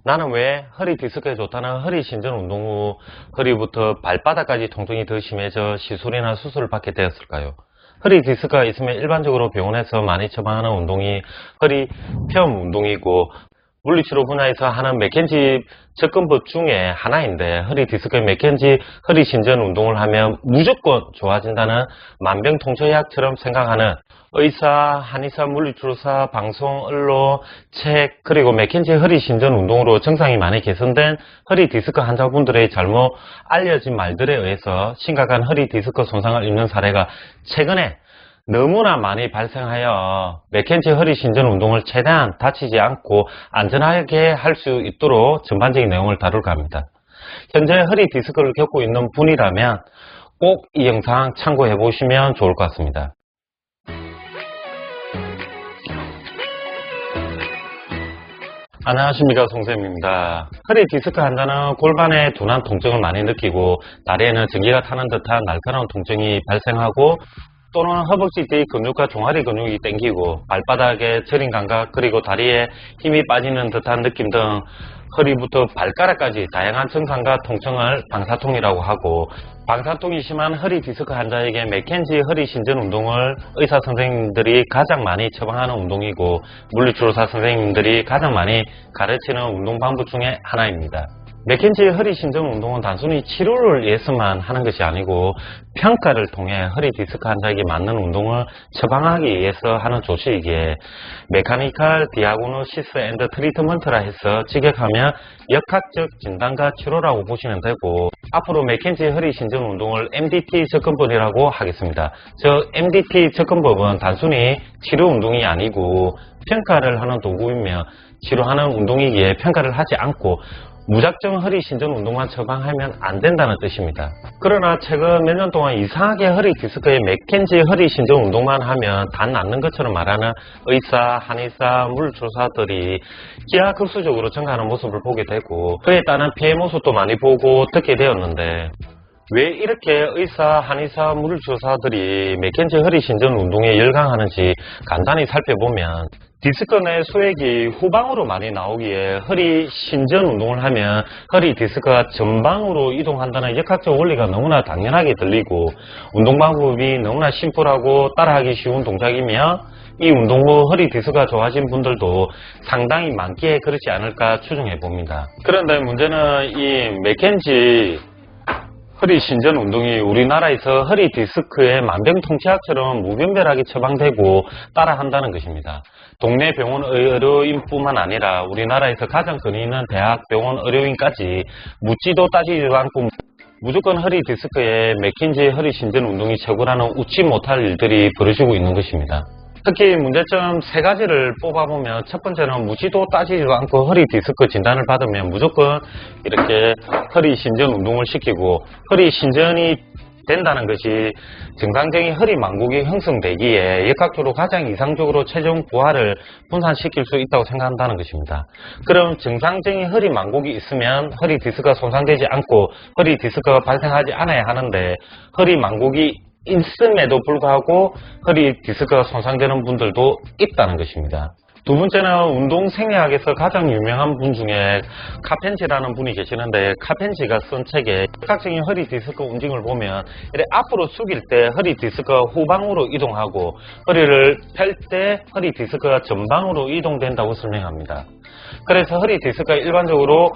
나는 왜 허리 디스크에 좋다는 허리 신전 운동 후 허리부터 발바닥까지 통증이 더 심해져 시술이나 수술을 받게 되었을까요? 허리 디스크가 있으면 일반적으로 병원에서 많이 처방하는 운동이 허리 펴움 운동이고 물리치료 분야에서 하는 맥켄지 접근법 중에 하나인데, 허리 디스크 맥켄지 허리 신전 운동을 하면 무조건 좋아진다는 만병통치약처럼 생각하는 의사, 한의사, 물리치료사, 방송, 언론, 책, 그리고 맥켄지 허리 신전 운동으로 증상이 많이 개선된 허리 디스크 환자분들의 잘못 알려진 말들에 의해서 심각한 허리 디스크 손상을 입는 사례가 최근에 너무나 많이 발생하여 맥켄지 허리 신전 운동을 최대한 다치지 않고 안전하게 할 수 있도록 전반적인 내용을 다룰까 합니다. 현재 허리 디스크를 겪고 있는 분이라면 꼭 이 영상 참고해 보시면 좋을 것 같습니다. 안녕하십니까, 송쌤입니다. 허리 디스크 환자는 골반에 둔한 통증을 많이 느끼고 다리에는 전기가 타는 듯한 날카로운 통증이 발생하고, 또는 허벅지 뒤 근육과 종아리 근육이 땡기고 발바닥에 저린 감각, 그리고 다리에 힘이 빠지는 듯한 느낌 등 허리부터 발가락까지 다양한 증상과 통증을 방사통이라고 하고, 방사통이 심한 허리 디스크 환자에게 맥켄지 허리 신전 운동을 의사 선생님들이 가장 많이 처방하는 운동이고 물리치료사 선생님들이 가장 많이 가르치는 운동 방법 중에 하나입니다. 맥켄지 허리 신전 운동은 단순히 치료를 위해서만 하는 것이 아니고 평가를 통해 허리 디스크 환자에게 맞는 운동을 처방하기 위해서 하는 조치이기에 메카니컬 디아그노시스 앤드 트리트먼트라 해서 직역하면 역학적 진단과 치료라고 보시면 되고, 앞으로 맥켄지 허리 신전 운동을 MDT 접근법이라고 하겠습니다. 저 MDT 접근법은 단순히 치료 운동이 아니고 평가를 하는 도구이며 치료하는 운동이기에 평가를 하지 않고 무작정 허리 신전 운동만 처방하면 안 된다는 뜻입니다. 그러나 최근 몇 년 동안 이상하게 허리 디스크에 맥켄지 허리 신전 운동만 하면 다 낫는 것처럼 말하는 의사, 한의사, 물리치료사들이 기하급수적으로 증가하는 모습을 보게 되고 그에 따른 피해 모습도 많이 보고 듣게 되었는데, 왜 이렇게 의사, 한의사, 물리치료사들이 맥켄지 허리 신전 운동에 열광하는지 간단히 살펴보면, 디스크 내 수액이 후방으로 많이 나오기에 허리 신전 운동을 하면 허리 디스크가 전방으로 이동한다는 역학적 원리가 너무나 당연하게 들리고, 운동 방법이 너무나 심플하고 따라하기 쉬운 동작이며 이 운동 후 허리 디스크가 좋아진 분들도 상당히 많기에 그렇지 않을까 추정해 봅니다. 그런데 문제는 이 맥켄지 허리 신전 운동이 우리나라에서 허리 디스크에 만병통치약처럼 무분별하게 처방되고 따라한다는 것입니다. 동네 병원 의료인뿐만 아니라 우리나라에서 가장 권위 있는 대학 병원 의료인까지 묻지도 따지지도 않고 무조건 허리 디스크에 맥켄지 허리 신전 운동이 최고라는 웃지 못할 일들이 벌어지고 있는 것입니다. 특히 문제점 세 가지를 뽑아보면, 첫 번째는 묻지도 따지지도 않고 허리 디스크 진단을 받으면 무조건 이렇게 허리 신전 운동을 시키고, 허리 신전이 된다는 것이 정상적인 허리 만곡이 형성되기에 역학적으로 가장 이상적으로 최종 부하를 분산시킬 수 있다고 생각한다는 것입니다. 그럼 정상적인 허리 만곡이 있으면 허리 디스크가 손상되지 않고 허리 디스크가 발생하지 않아야 하는데, 허리 만곡이 있음에도 불구하고 허리 디스크가 손상되는 분들도 있다는 것입니다. 두 번째는 운동 생리학에서 가장 유명한 분 중에 카펜지라는 분이 계시는데, 카펜지가 쓴 책에 역학적인 허리 디스크 움직임을 보면 이렇게 앞으로 숙일 때 허리 디스크가 후방으로 이동하고 허리를 펼 때 허리 디스크가 전방으로 이동된다고 설명합니다. 그래서 허리 디스크가 일반적으로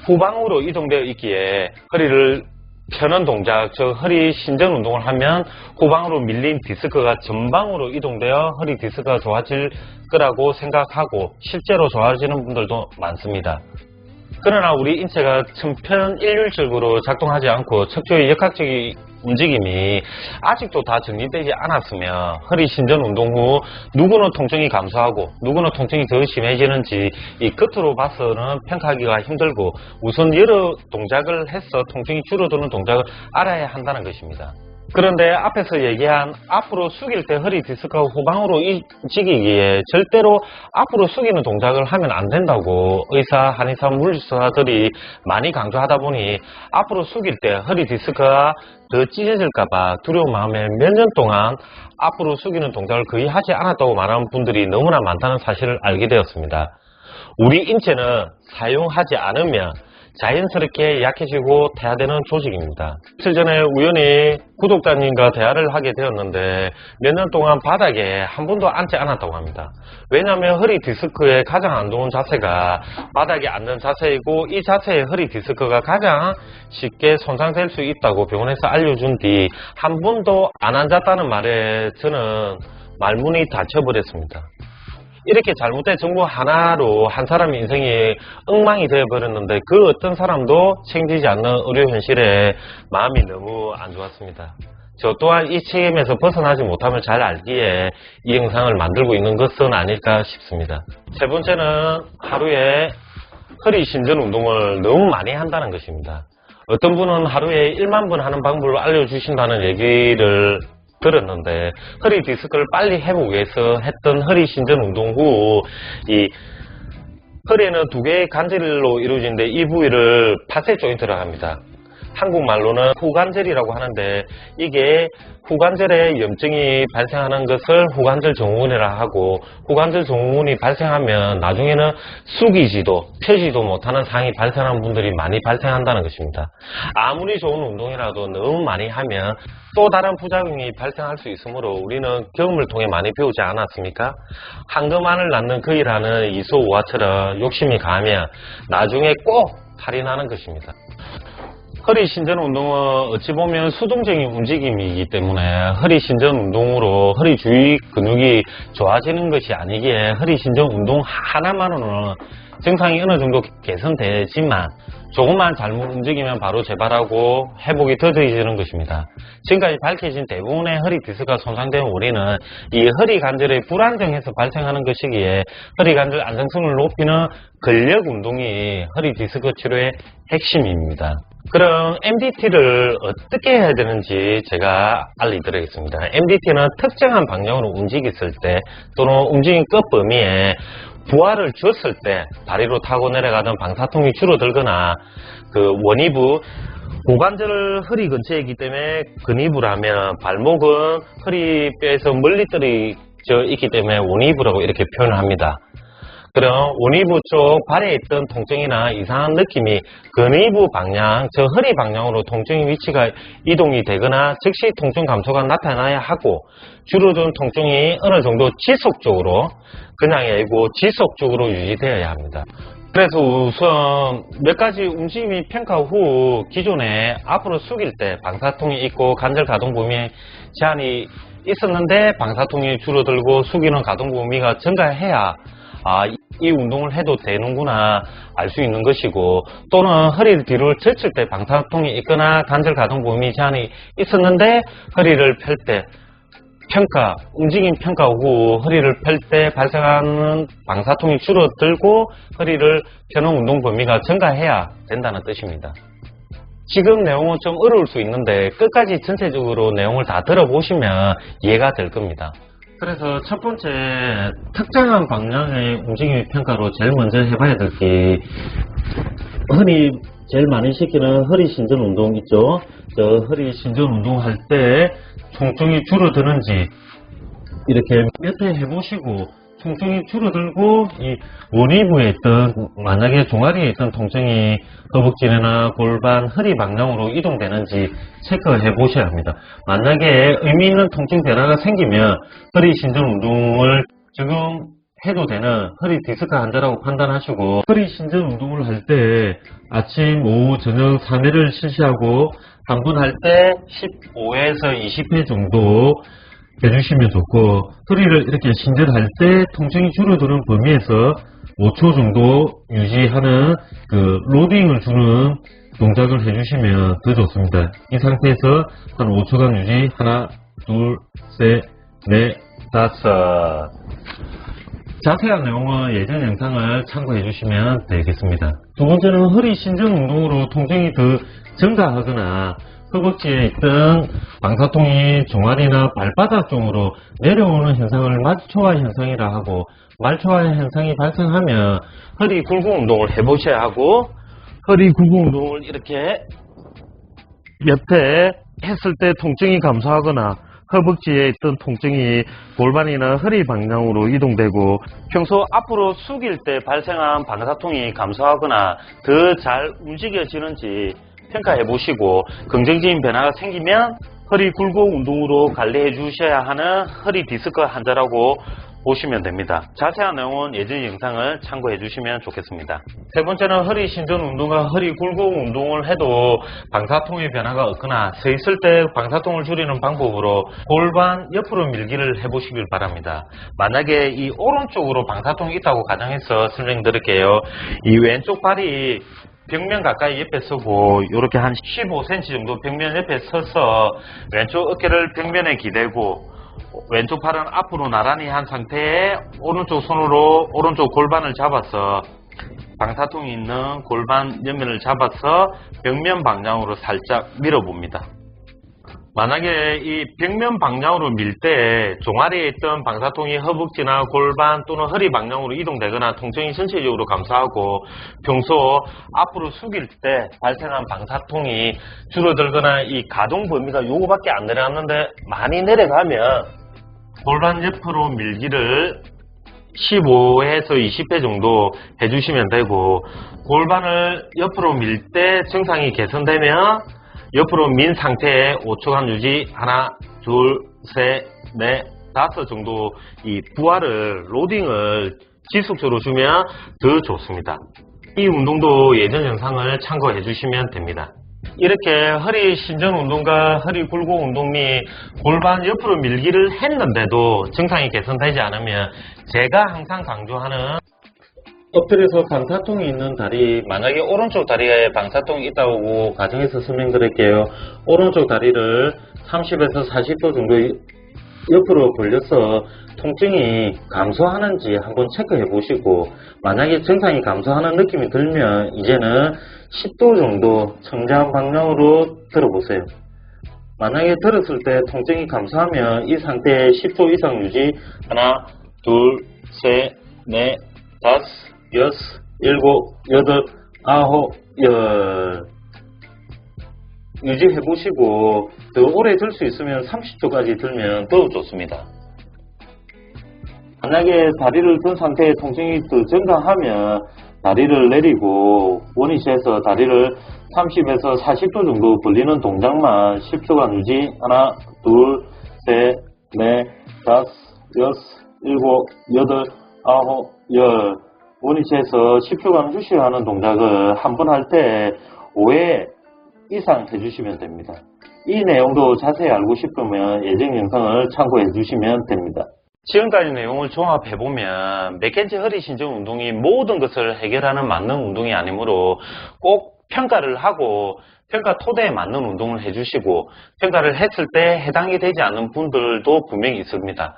후방으로 이동되어 있기에 허리를 펴는 동작, 즉 허리 신전 운동을 하면 후방으로 밀린 디스크가 전방으로 이동되어 허리 디스크가 좋아질 거라고 생각하고 실제로 좋아지는 분들도 많습니다. 그러나 우리 인체가 천편일률적으로 작동하지 않고 척추의 역학적인 움직임이 아직도 다 정리되지 않았으며 허리 신전 운동 후 누구는 통증이 감소하고 누구는 통증이 더 심해지는지 이 겉으로 봐서는 평가하기가 힘들고, 우선 여러 동작을 해서 통증이 줄어드는 동작을 알아야 한다는 것입니다. 그런데 앞에서 얘기한 앞으로 숙일 때 허리 디스크가 후방으로 움직이기에 절대로 앞으로 숙이는 동작을 하면 안 된다고 의사, 한의사, 물리치료사들이 많이 강조하다 보니 앞으로 숙일 때 허리 디스크가 더 찢어질까봐 두려운 마음에 몇 년 동안 앞으로 숙이는 동작을 거의 하지 않았다고 말하는 분들이 너무나 많다는 사실을 알게 되었습니다. 우리 인체는 사용하지 않으면 자연스럽게 약해지고 퇴화되는 조직입니다. 며칠 전에 우연히 구독자님과 대화를 하게 되었는데 몇 년 동안 바닥에 한 번도 앉지 않았다고 합니다. 왜냐하면 허리 디스크의 가장 안 좋은 자세가 바닥에 앉는 자세이고, 이 자세의 허리 디스크가 가장 쉽게 손상될 수 있다고 병원에서 알려준 뒤 한 번도 안 앉았다는 말에 저는 말문이 닫혀버렸습니다. 이렇게 잘못된 정보 하나로 한 사람의 인생이 엉망이 되어버렸는데, 그 어떤 사람도 책임지지 않는 의료 현실에 마음이 너무 안 좋았습니다. 저 또한 이 책임에서 벗어나지 못함을 잘 알기에 이 영상을 만들고 있는 것은 아닐까 싶습니다. 세 번째는 하루에 허리 신전 운동을 너무 많이 한다는 것입니다. 어떤 분은 하루에 1만 번 하는 방법을 알려주신다는 얘기를 들었는데, 허리 디스크를 빨리 회복하기 위해서 했던 허리 신전 운동 후 이 허리에는 두 개의 관절로 이루어지는데, 이 부위를 파세 조인트라고 합니다. 한국말로는 후관절이라고 하는데, 이게 후관절에 염증이 발생하는 것을 후관절 증후군이라 하고, 후관절 증후군이 발생하면 나중에는 숙이지도 펴지도 못하는 상황이 발생하는 분들이 많이 발생한다는 것입니다. 아무리 좋은 운동이라도 너무 많이 하면 또 다른 부작용이 발생할 수 있으므로 우리는 경험을 통해 많이 배우지 않았습니까? 황금알을 낳는 거이라는 이소우화처럼 욕심이 강하면 나중에 꼭 탈이 나는 것입니다. 허리 신전 운동은 어찌 보면 수동적인 움직임이기 때문에 허리 신전 운동으로 허리 주위 근육이 좋아지는 것이 아니기에 허리 신전 운동 하나만으로는 증상이 어느 정도 개선되지만 조금만 잘못 움직이면 바로 재발하고 회복이 더뎌지는 것입니다. 지금까지 밝혀진 대부분의 허리 디스크가 손상된 원인은 이 허리 관절의 불안정해서 발생하는 것이기에 허리 관절 안정성을 높이는 근력 운동이 허리 디스크 치료의 핵심입니다. 그럼 MDT를 어떻게 해야 되는지 제가 알려드리겠습니다. MDT는 특정한 방향으로 움직였을 때 또는 움직임 끝 범위에 부하를 줬을 때 다리로 타고 내려가던 방사통이 줄어들거나, 그 원위부, 고관절 허리 근처에 있기 때문에 근위부라면, 발목은 허리뼈에서 멀리 떨어져 있기 때문에 원위부라고 이렇게 표현을 합니다. 그럼 원위부 쪽 발에 있던 통증이나 이상한 느낌이 근위부 방향, 저 허리 방향으로 통증의 위치가 이동이 되거나 즉시 통증 감소가 나타나야 하고, 줄어든 통증이 어느 정도 지속적으로, 그냥이 아니고 지속적으로 유지되어야 합니다. 그래서 우선 몇 가지 움직임이 평가 후 기존에 앞으로 숙일 때 방사통이 있고 관절 가동 범위에 제한이 있었는데 방사통이 줄어들고 숙이는 가동 범위가 증가해야 이 운동을 해도 되는구나 알 수 있는 것이고, 또는 허리를 뒤로 젖힐 때 방사통이 있거나 관절 가동 범위 제한이 있었는데 허리를 펼 때 움직임 평가 후 허리를 펼 때 발생하는 방사통이 줄어들고 허리를 펴는 운동 범위가 증가해야 된다는 뜻입니다. 지금 내용은 좀 어려울 수 있는데 끝까지 전체적으로 내용을 다 들어보시면 이해가 될 겁니다. 그래서 첫 번째, 특정한 방향의 움직임 평가로 제일 먼저 해봐야 될 게, 허리 제일 많이 시키는 허리 신전 운동 있죠? 저 허리 신전 운동 할 때 통증이 줄어드는지 이렇게 몇 회 해보시고, 통증이 줄어들고 이 원위부에 있던, 만약에 종아리에 있던 통증이 허벅지나 골반, 허리 방향으로 이동되는지 체크해 보셔야 합니다. 만약에 의미 있는 통증 변화가 생기면 허리 신전 운동을 지금 해도 되는 허리 디스크 환자라고 판단하시고, 허리 신전 운동을 할 때 아침, 오후, 저녁 3회를 실시하고 한 분 할 때 15회에서 20회 정도 해주시면 좋고, 허리를 이렇게 신전할 때 통증이 줄어드는 범위에서 5초 정도 유지하는 그 로딩을 주는 동작을 해주시면 더 좋습니다. 이 상태에서 한 5초간 유지, 하나, 둘, 셋, 넷, 다섯. 자세한 내용은 예전 영상을 참고해 주시면 되겠습니다. 두 번째는 허리 신전 운동으로 통증이 더 증가하거나 허벅지에 있던 방사통이 종아리나 발바닥 쪽으로 내려오는 현상을 말초화 현상이라 하고, 말초화 현상이 발생하면 허리 굴곡 운동을 해보셔야 하고, 허리 굴곡 운동을 이렇게 몇 회 했을 때 통증이 감소하거나 허벅지에 있던 통증이 골반이나 허리 방향으로 이동되고 평소 앞으로 숙일 때 발생한 방사통이 감소하거나 더 잘 움직여지는지 평가해 보시고 긍정적인 변화가 생기면 허리 굴곡 운동으로 관리해 주셔야 하는 허리 디스크 환자라고 보시면 됩니다. 자세한 내용은 예전 영상을 참고해 주시면 좋겠습니다. 세 번째는 허리 신전 운동과 허리 굴곡 운동을 해도 방사통의 변화가 없거나 서 있을 때 방사통을 줄이는 방법으로 골반 옆으로 밀기를 해보시길 바랍니다. 만약에 이 오른쪽으로 방사통이 있다고 가정해서 설명드릴게요. 이 왼쪽 발이 벽면 가까이 옆에 서고 이렇게 한 15cm 정도 벽면 옆에 서서 왼쪽 어깨를 벽면에 기대고 왼쪽 팔은 앞으로 나란히 한 상태에 오른쪽 손으로 오른쪽 골반을 잡아서 방사통이 있는 골반 옆면을 잡아서 벽면 방향으로 살짝 밀어봅니다. 만약에 이 벽면 방향으로 밀 때 종아리에 있던 방사통이 허벅지나 골반 또는 허리 방향으로 이동되거나 통증이 전체적으로 감소하고 평소 앞으로 숙일 때 발생한 방사통이 줄어들거나 이 가동 범위가 요거밖에 안 내려갔는데 많이 내려가면 골반 옆으로 밀기를 15에서 20회 정도 해주시면 되고 골반을 옆으로 밀 때 증상이 개선되면 옆으로 민 상태에 5초간 유지 하나, 둘, 셋, 넷, 다섯 정도 이 부하를 로딩을 지속적으로 주면 더 좋습니다. 이 운동도 예전 영상을 참고해 주시면 됩니다. 이렇게 허리 신전 운동과 허리 굴곡 운동 및 골반 옆으로 밀기를 했는데도 증상이 개선되지 않으면 제가 항상 강조하는 엎드려서 방사통이 있는 다리, 만약에 오른쪽 다리에 방사통이 있다고 가정해서 설명드릴게요. 오른쪽 다리를 30에서 40도 정도 옆으로 벌려서 통증이 감소하는지 한번 체크해 보시고 만약에 증상이 감소하는 느낌이 들면 이제는 10도 정도 청자한 방향으로 들어보세요. 만약에 들었을 때 통증이 감소하면 이 상태에 10초 이상 유지 하나, 둘, 셋, 넷, 다섯, 여섯, 일곱, 여덟, 아홉, 열 유지해 보시고 더 오래 들 수 있으면 30초까지 들면 더 좋습니다. 만약에 다리를 든 상태에 통증이 더 증가하면 다리를 내리고 원위치에서 다리를 30에서 40도 정도 벌리는 동작만 10초간 유지 하나, 둘, 셋, 넷, 다섯, 여섯, 일곱, 여덟, 아홉, 열 원위치에서 10초간 휴식을 하는 동작을 한 번 할 때 5회 이상 해주시면 됩니다. 이 내용도 자세히 알고 싶으면 예전 영상을 참고해 주시면 됩니다. 지금까지 내용을 종합해보면 맥켄지 허리 신전 운동이 모든 것을 해결하는 맞는 운동이 아니므로 꼭 평가를 하고 평가 토대에 맞는 운동을 해주시고 평가를 했을 때 해당이 되지 않는 분들도 분명히 있습니다.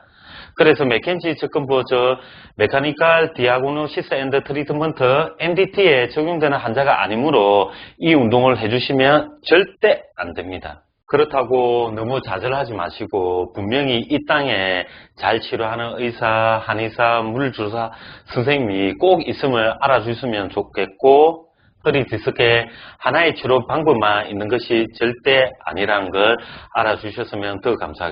그래서 맥켄지 접근부저 메카니컬 디아그노시스 앤드 트리트먼트 MDT에 적용되는 환자가 아니므로 이 운동을 해주시면 절대 안 됩니다. 그렇다고 너무 좌절하지 마시고 분명히 이 땅에 잘 치료하는 의사, 한의사, 물리주사 선생님이 꼭 있음을 알아주시면 좋겠고 허리 디스크에 하나의 치료 방법만 있는 것이 절대 아니라는 걸 알아주셨으면 더 감사하겠습니다.